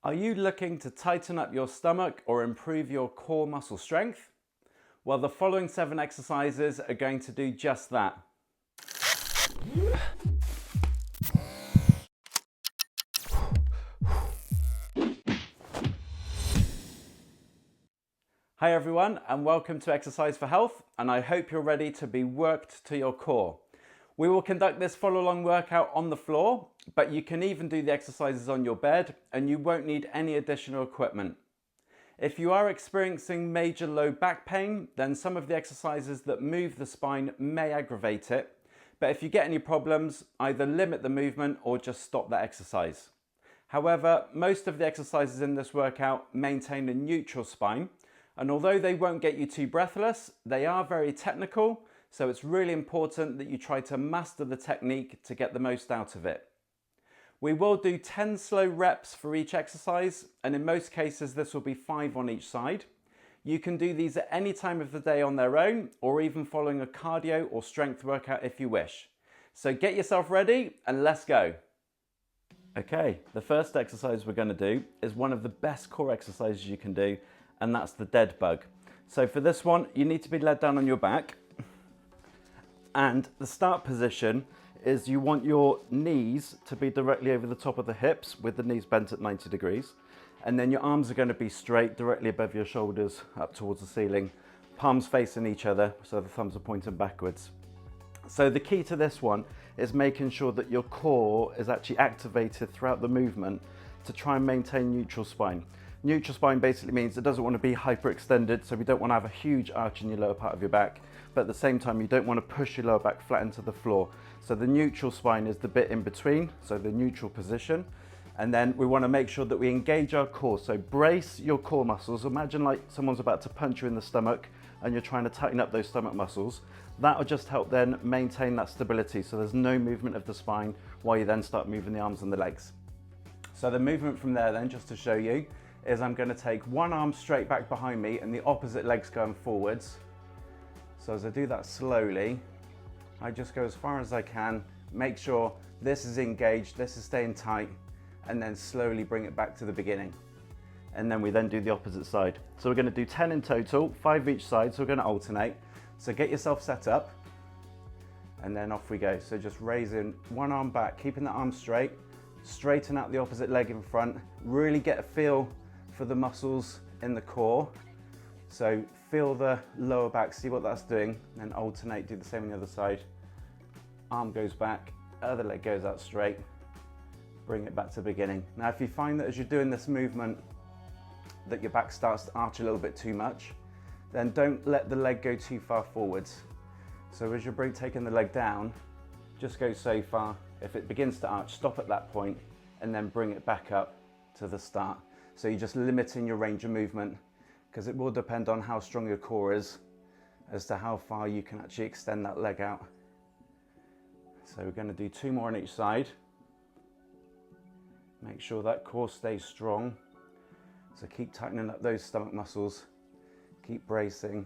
Are you looking to tighten up your stomach or improve your core muscle strength? Well, the following 7 exercises are going to do just that. Hi everyone, and welcome to Exercise for Health, and I hope you're ready to be worked to your core. We will conduct this follow-along workout on the floor, but you can even do the exercises on your bed and you won't need any additional equipment. If you are experiencing major low back pain, then some of the exercises that move the spine may aggravate it, but if you get any problems, either limit the movement or just stop that exercise. However, most of the exercises in this workout maintain a neutral spine, and although they won't get you too breathless, they are very technical, so it's really important that you try to master the technique to get the most out of it. We will do 10 slow reps for each exercise, and in most cases this will be 5 on each side. You can do these at any time of the day on their own, or even following a cardio or strength workout if you wish. So get yourself ready and let's go. Okay, the first exercise we're going to do is one of the best core exercises you can do, and that's the dead bug. So for this one, you need to be laid down on your back. And the start position is you want your knees to be directly over the top of the hips with the knees bent at 90 degrees. And then your arms are going to be straight directly above your shoulders up towards the ceiling, palms facing each other, so the thumbs are pointing backwards. So the key to this one is making sure that your core is actually activated throughout the movement to try and maintain neutral spine. Neutral spine basically means it doesn't want to be hyperextended, so we don't want to have a huge arch in your lower part of your back, but at the same time you don't want to push your lower back flat into the floor. So the neutral spine is the bit in between, so the neutral position. And then we want to make sure that we engage our core. So brace your core muscles. Imagine like someone's about to punch you in the stomach and you're trying to tighten up those stomach muscles. That will just help then maintain that stability, so there's no movement of the spine while you then start moving the arms and the legs. So the movement from there then, just to show you, is I'm going to take one arm straight back behind me and the opposite leg's going forwards. So as I do that slowly, I just go as far as I can, make sure this is engaged, this is staying tight, and then slowly bring it back to the beginning. And then we then do the opposite side. So we're going to do 10 in total, 5 each side, so we're going to alternate. So get yourself set up, and then off we go. So just raising one arm back, keeping the arm straight, straighten out the opposite leg in front, really get a feel for the muscles in the core. So feel the lower back, see what that's doing, then alternate, do the same on the other side. Arm goes back, other leg goes out straight, bring it back to the beginning. Now if you find that as you're doing this movement that your back starts to arch a little bit too much, then don't let the leg go too far forwards. So as you're taking the leg down, just go so far. If it begins to arch, stop at that point and then bring it back up to the start. So you're just limiting your range of movement, because it will depend on how strong your core is as to how far you can actually extend that leg out. So we're going to do 2 more on each side. Make sure that core stays strong. So keep tightening up those stomach muscles, keep bracing,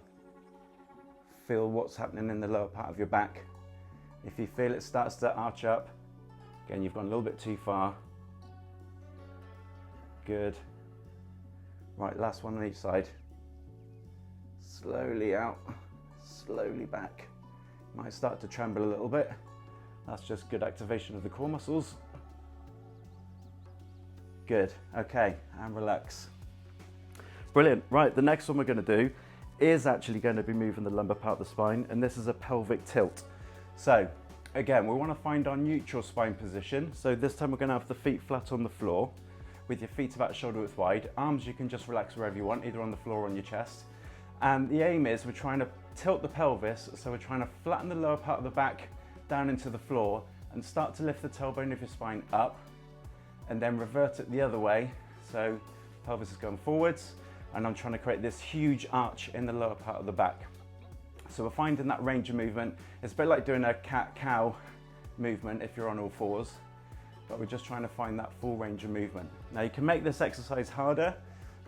feel what's happening in the lower part of your back. If you feel it starts to arch up, again you've gone a little bit too far. Good. Right, last one on each side. Slowly out, slowly back. Might start to tremble a little bit. That's just good activation of the core muscles. Good, okay, and relax. Brilliant, right, the next one we're going to do is actually going to be moving the lumbar part of the spine, and this is a pelvic tilt. So, again, we want to find our neutral spine position. So this time we're going to have the feet flat on the floor, with your feet about shoulder width wide. Arms you can just relax wherever you want, either on the floor or on your chest. And the aim is we're trying to tilt the pelvis, so we're trying to flatten the lower part of the back down into the floor and start to lift the tailbone of your spine up, and then revert it the other way. So pelvis is going forwards, and I'm trying to create this huge arch in the lower part of the back. So we're finding that range of movement. It's a bit like doing a cat-cow movement if you're on all fours, but we're just trying to find that full range of movement. Now you can make this exercise harder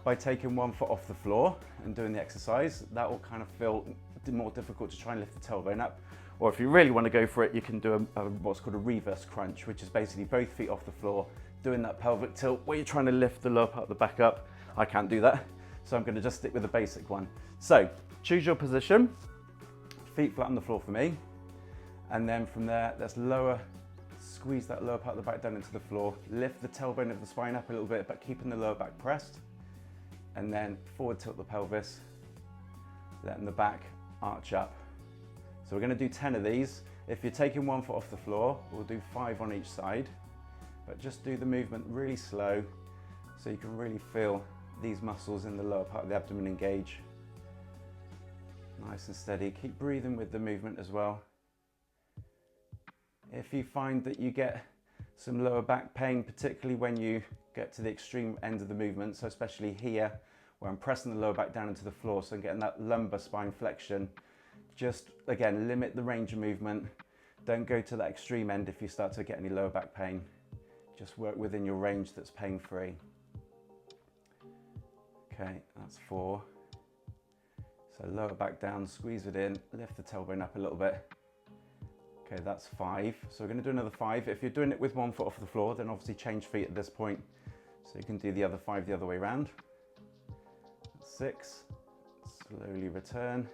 by taking one foot off the floor and doing the exercise. That will kind of feel more difficult to try and lift the tailbone up. Or if you really want to go for it, you can do what's called a reverse crunch, which is basically both feet off the floor, doing that pelvic tilt where you're trying to lift the lower part of the back up. I can't do that, so I'm going to just stick with the basic one. So choose your position, feet flat on the floor for me, and then from there, let's squeeze that lower part of the back down into the floor, lift the tailbone of the spine up a little bit, but keeping the lower back pressed, and then forward tilt the pelvis, letting the back arch up. So we're going to do 10 of these. If you're taking 1 foot off the floor, we'll do 5 on each side, but just do the movement really slow so you can really feel these muscles in the lower part of the abdomen engage. Nice and steady. Keep breathing with the movement as well. If you find that you get some lower back pain, particularly when you get to the extreme end of the movement, so especially here where I'm pressing the lower back down into the floor, so I'm getting that lumbar spine flexion, just again limit the range of movement. Don't go to that extreme end if you start to get any lower back pain. Just work within your range that's pain-free. Okay, that's 4. So lower back down, squeeze it in, lift the tailbone up a little bit. Okay, that's 5. So we're going to do another 5. If you're doing it with 1 foot off the floor, then obviously change feet at this point. So you can do the other 5 the other way around. 6. Slowly return.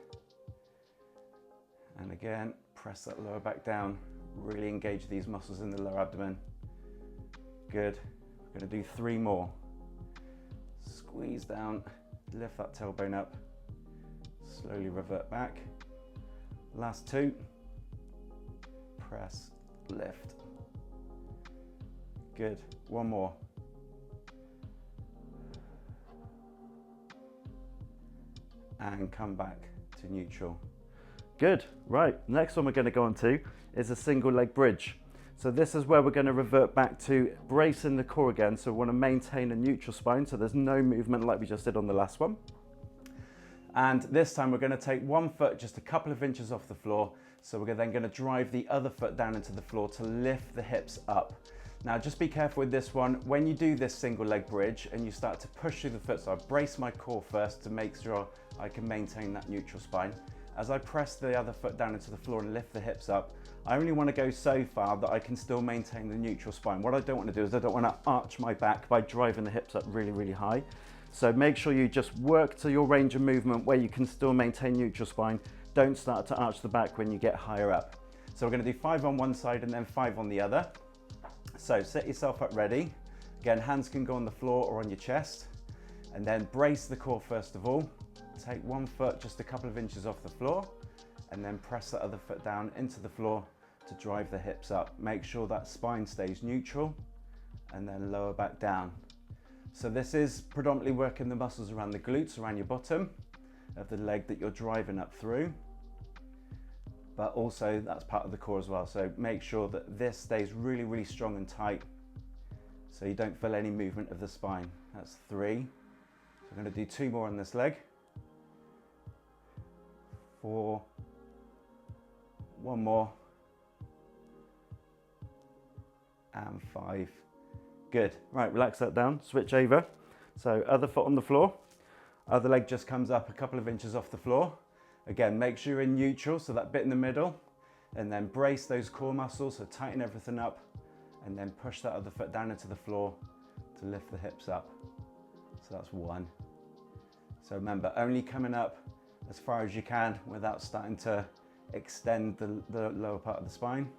And again, press that lower back down. Really engage these muscles in the lower abdomen. Good. We're going to do 3 more. Squeeze down, lift that tailbone up. Slowly revert back. Last 2. Press, lift. Good. 1 more. And come back to neutral. Good. Right, next one we're going to go on to is a single leg bridge. So this is where we're going to revert back to bracing the core again. So we want to maintain a neutral spine, so there's no movement like we just did on the last one. And this time we're going to take 1 foot just a couple of inches off the floor. So we're then going to drive the other foot down into the floor to lift the hips up. Now just be careful with this one. When you do this single leg bridge and you start to push through the foot, so I brace my core first to make sure I can maintain that neutral spine. As I press the other foot down into the floor and lift the hips up, I only want to go so far that I can still maintain the neutral spine. What I don't want to do is I don't want to arch my back by driving the hips up really, really high. So make sure you just work to your range of movement where you can still maintain neutral spine. Don't start to arch the back when you get higher up. So we're going to do 5 on one side and then 5 on the other. So set yourself up ready. Again, hands can go on the floor or on your chest. And then brace the core first of all. Take 1 foot just a couple of inches off the floor and then press the other foot down into the floor to drive the hips up. Make sure that spine stays neutral and then lower back down. So this is predominantly working the muscles around the glutes, around your bottom of the leg that you're driving up through, but also that's part of the core as well. So make sure that this stays really, really strong and tight so you don't feel any movement of the spine. That's 3. So we're going to do 2 more on this leg. 4, 1 more, and 5. Good. Right, relax that down, switch over. So other foot on the floor, other leg just comes up a couple of inches off the floor. Again, make sure you're in neutral, so that bit in the middle, and then brace those core muscles, so tighten everything up, and then push that other foot down into the floor to lift the hips up. So that's 1. So remember, only coming up as far as you can without starting to extend the lower part of the spine.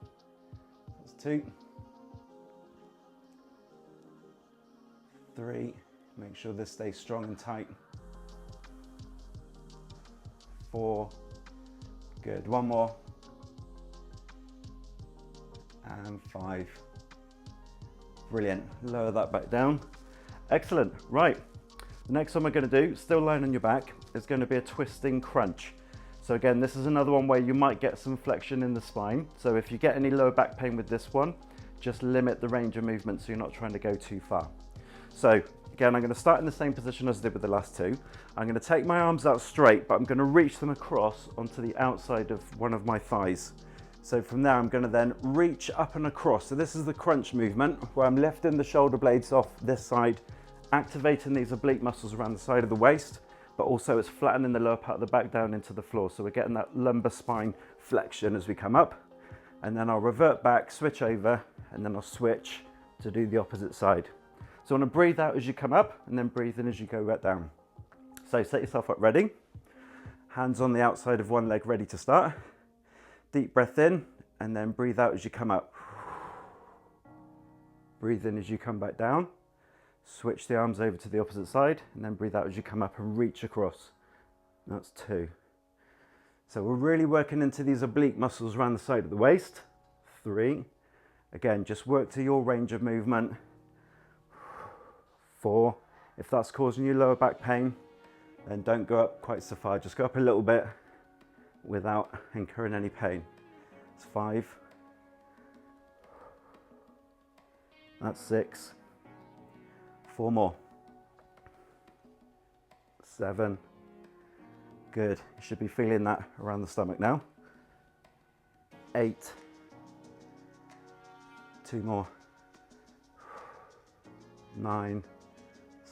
That's 2. 3, make sure this stays strong and tight. 4, good, 1 more. And 5. Brilliant, lower that back down. Excellent, right. The next one we're going to do, still lying on your back, is going to be a twisting crunch. So again, this is another one where you might get some flexion in the spine. So if you get any lower back pain with this one, just limit the range of movement so you're not trying to go too far. So again, I'm going to start in the same position as I did with the last 2. I'm going to take my arms out straight, but I'm going to reach them across onto the outside of one of my thighs. So from there, I'm going to then reach up and across. So this is the crunch movement where I'm lifting the shoulder blades off this side, activating these oblique muscles around the side of the waist, but also it's flattening the lower part of the back down into the floor. So we're getting that lumbar spine flexion as we come up. And then I'll revert back, switch over, and then I'll switch to do the opposite side. So I want to breathe out as you come up and then breathe in as you go back down. So set yourself up ready. Hands on the outside of one leg ready to start. Deep breath in and then breathe out as you come up. Breathe in as you come back down. Switch the arms over to the opposite side and then breathe out as you come up and reach across. That's 2. So we're really working into these oblique muscles around the side of the waist. 3. Again, just work to your range of movement. 4. If that's causing you lower back pain, then don't go up quite so far. Just go up a little bit without incurring any pain. It's 5. That's 6. 4 more. 7. Good. You should be feeling that around the stomach now. 8. 2 more. 9.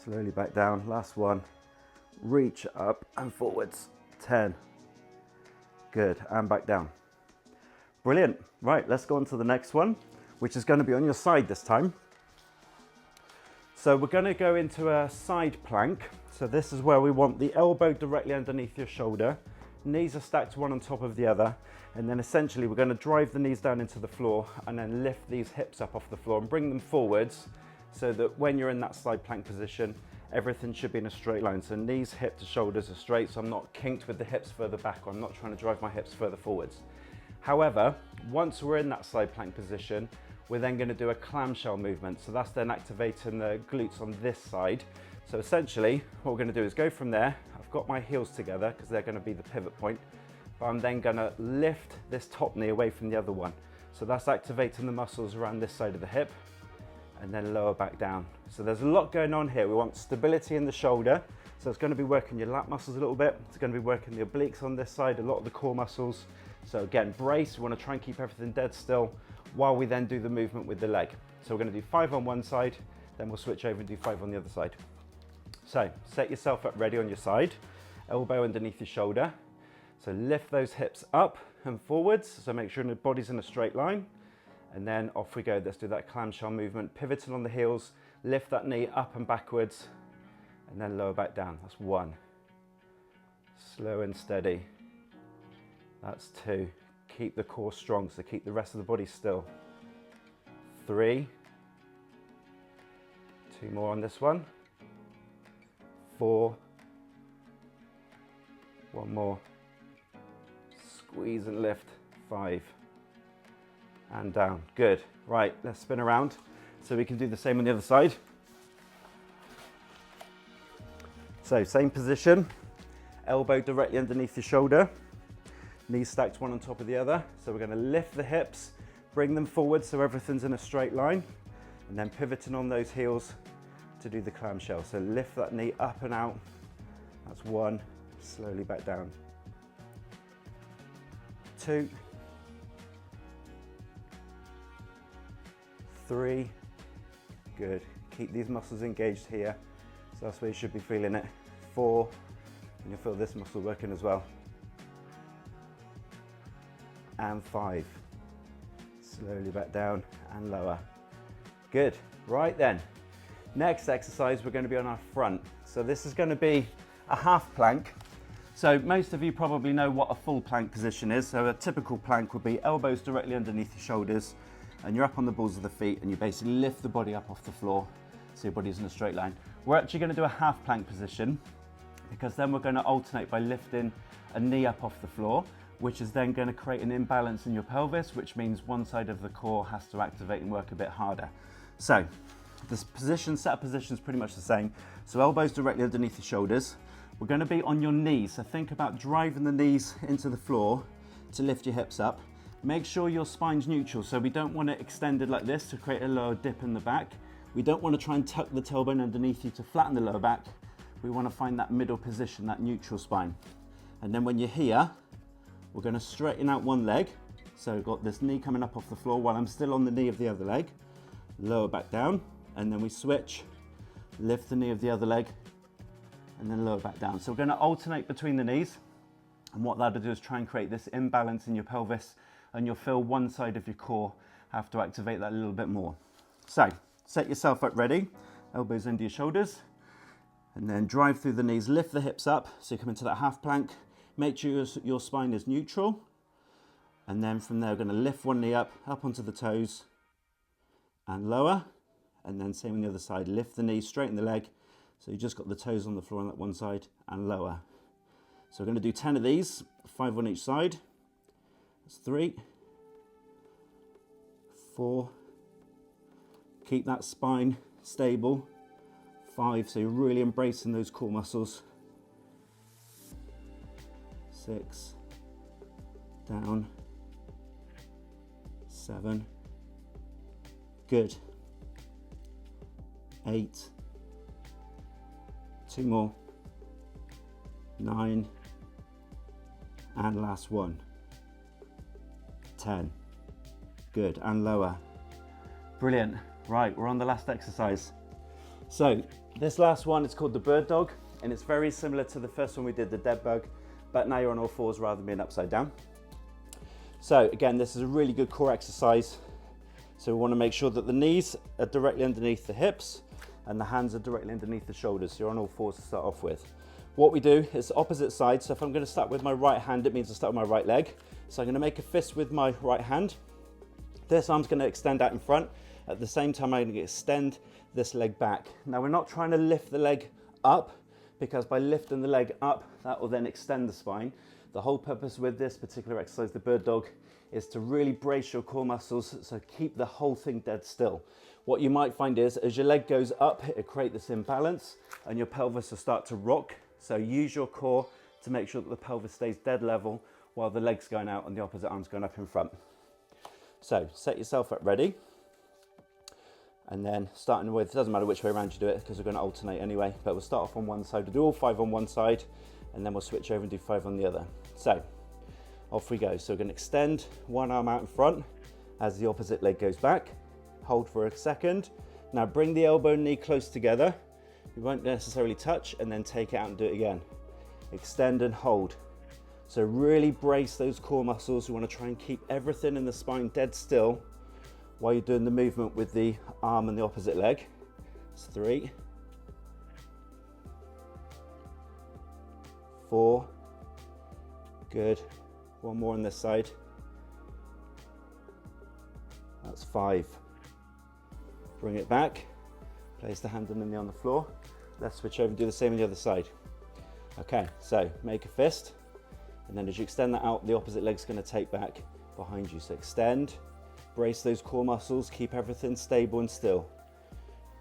Slowly back down. Last one. Reach up and forwards. 10. Good. And back down. Brilliant. Right, let's go on to the next one, which is going to be on your side this time. So we're going to go into a side plank. So this is where we want the elbow directly underneath your shoulder. Knees are stacked one on top of the other. And then essentially we're going to drive the knees down into the floor and then lift these hips up off the floor and bring them forwards so that when you're in that side plank position, everything should be in a straight line. So knees, hip to shoulders are straight. So I'm not kinked with the hips further back, or I'm not trying to drive my hips further forwards. However, once we're in that side plank position, we're then going to do a clamshell movement. So that's then activating the glutes on this side. So essentially what we're going to do is go from there. I've got my heels together because they're going to be the pivot point, but I'm then going to lift this top knee away from the other one. So that's activating the muscles around this side of the hip and then lower back down. So there's a lot going on here. We want stability in the shoulder. So it's going to be working your lat muscles a little bit. It's going to be working the obliques on this side, a lot of the core muscles. So again, brace. We want to try and keep everything dead still while we then do the movement with the leg. So we're going to do 5 on one side, then we'll switch over and do 5 on the other side. So set yourself up ready on your side, elbow underneath your shoulder. So lift those hips up and forwards. So make sure your body's in a straight line. And then off we go. Let's do that clamshell movement, pivoting on the heels, lift that knee up and backwards, and then lower back down. That's 1. Slow and steady. That's 2. Keep the core strong, so keep the rest of the body still. 3. 2 more on this one. 4. 1 more. Squeeze and lift. 5. And down. Good. Right, let's spin around so we can do the same on the other side. So same position, elbow directly underneath your shoulder, knees stacked one on top of the other. So we're going to lift the hips, bring them forward so everything's in a straight line, and then pivoting on those heels to do the clamshell. So lift that knee up and out. That's 1. Slowly back down. 2. 3. Good. Keep these muscles engaged here. So that's where you should be feeling it. 4. And you'll feel this muscle working as well. And 5. Slowly back down and lower. Good. Right then. Next exercise, we're going to be on our front. So this is going to be a half plank. So most of you probably know what a full plank position is. So a typical plank would be elbows directly underneath your shoulders, and you're up on the balls of the feet, and you basically lift the body up off the floor so your body's in a straight line. We're actually going to do a half plank position, because then we're going to alternate by lifting a knee up off the floor, which is then going to create an imbalance in your pelvis, which means one side of the core has to activate and work a bit harder. So this position, setup position is pretty much the same. So elbows directly underneath the shoulders. We're going to be on your knees. So think about driving the knees into the floor to lift your hips up. Make sure your spine's neutral. So we don't want it extended like this to create a lower dip in the back. We don't want to try and tuck the tailbone underneath you to flatten the lower back. We want to find that middle position, that neutral spine. And then when you're here, we're going to straighten out one leg. So we've got this knee coming up off the floor while I'm still on the knee of the other leg. Lower back down, and then we switch, lift the knee of the other leg, and then lower back down. So we're going to alternate between the knees, and what that'll do is try and create this imbalance in your pelvis, and you'll feel one side of your core have to activate that a little bit more. So set yourself up ready, elbows under your shoulders, and then drive through the knees, lift the hips up, so you come into that half plank, make sure your spine is neutral, and then from there we're going to lift one knee up onto the toes, and lower, and then same on the other side, lift the knee, straighten the leg, so you just got the toes on the floor on that one side, and lower. So we're going to do 10 of these, 5 on each side. That's 3, 4, keep that spine stable, 5, so you're really embracing those core muscles, 6, down, 7, good, 8, 2 more, 9, and last one, 10, good, and lower. Brilliant. Right, we're on the last exercise. So this last one is called the bird dog, and it's very similar to the first one we did, the dead bug, but now you're on all fours rather than being upside down. So again, this is a really good core exercise. So we want to make sure that the knees are directly underneath the hips and the hands are directly underneath the shoulders. So you're on all fours to start off with. What we do is opposite side. So if I'm going to start with my right hand, it means I start with my right leg. So I'm going to make a fist with my right hand. This arm's going to extend out in front. At the same time, I'm going to extend this leg back. Now we're not trying to lift the leg up, because by lifting the leg up, that will then extend the spine. The whole purpose with this particular exercise, the bird dog, is to really brace your core muscles, so keep the whole thing dead still. What you might find is, as your leg goes up, it creates this imbalance and your pelvis will start to rock. So use your core to make sure that the pelvis stays dead level while the leg's going out and the opposite arm's going up in front. So set yourself up ready. And then starting with, it doesn't matter which way around you do it because we're going to alternate anyway, but we'll start off on one side. We'll do all 5 on one side and then we'll switch over and do 5 on the other. So off we go. So we're going to extend one arm out in front as the opposite leg goes back. Hold for a second. Now bring the elbow and knee close together. You won't necessarily touch, and then take it out and do it again. Extend and hold. So really brace those core muscles. You want to try and keep everything in the spine dead still while you're doing the movement with the arm and the opposite leg. It's 3, 4, good. One more on this side. That's 5. Bring it back, place the hand and the knee on the floor. Let's switch over and do the same on the other side. Okay, so make a fist, and then as you extend that out, the opposite leg's going to take back behind you. So extend, brace those core muscles, keep everything stable and still.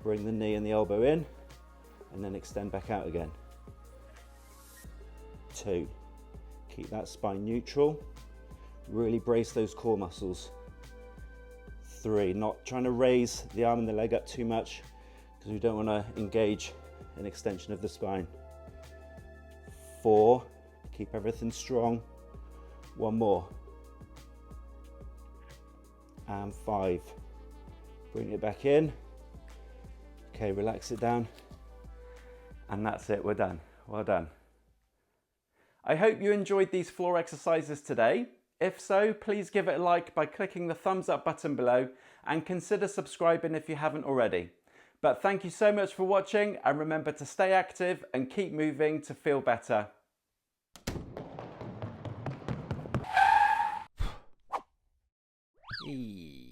Bring the knee and the elbow in, and then extend back out again. 2, keep that spine neutral, really brace those core muscles. 3, not trying to raise the arm and the leg up too much because we don't want to engage an extension of the spine. 4, keep everything strong. 1 more. And 5, bring it back in. Okay, relax it down. And that's it, we're done. Well done. I hope you enjoyed these floor exercises today. If so, please give it a like by clicking the thumbs up button below and consider subscribing if you haven't already. But thank you so much for watching, and remember to stay active and keep moving to feel better. Eee.